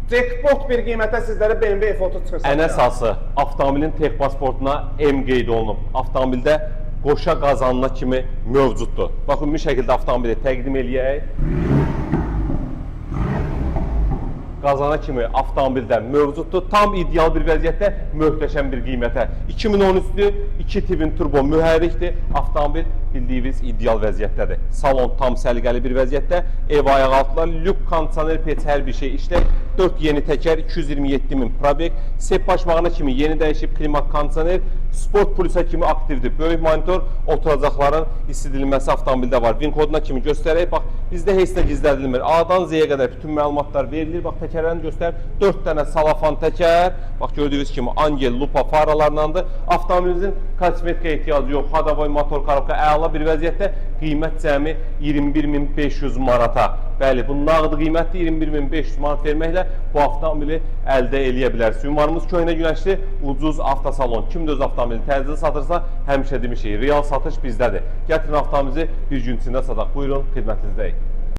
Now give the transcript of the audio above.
Jackpot bir qiymətə sizlərə BMW F30 çıxır. Ən əsası avtomobilin texpasportuna M qeyd olunub. Avtomobildə qoşa qazanına kimi mövcuddur. Bax, ümumi şəkildə avtomobili təqdim eləyək. Qazana kimi avtomobildə mövcuddur. Tam ideal bir vəziyyətdə, möhtəşəm bir qiymətə. 2013-dür, 2 tvin turbo mühərrikdir. Avtomobil bildiyiniz ideal vəziyyətdədir. Salon tam səliqəli bir vəziyyətdə. Ev ayaq altılar, lük, kondisioner, pec, hər bir şey işlək. 4 yeni təkər, 227 min probek. Sep başmağına kimi yeni dəyişib, klimat, kondisioner. Sport Plusa kimi aktivdir. Böyük monitor, oturacaqların istidilməsi avtomobildə var. VIN koduna kimi göstərək. Bax, bizdə heç nə gizlədilmir. A-dan Z-yə qədər bütün məlumatlar verilir. Bax, təkərlərini göstər. 4 dənə salafan təkər. Bax, gördüyünüz kimi Angel, Lupa faralarındandır. Avtomobilimizin kosmetikaya ehtiyacı yox. Hadavoy motor, korobka əla bir vəziyyətdə. Qiymət cəmi 21.500 manata. Bəli, bu nağdı qiymətli 21.500 manat verməklə bu avtomobili əldə eləyə bilərsiniz. Ünvanımız Köhnə Günəşli Ucuz Avtosalon. Kim də öz avtomobili təzyiq satırsa, həmişə demişik, real satış bizdədir. Gətirin avtomobilimizi bir gün içində sataq. Buyurun, xidmətinizdəyik.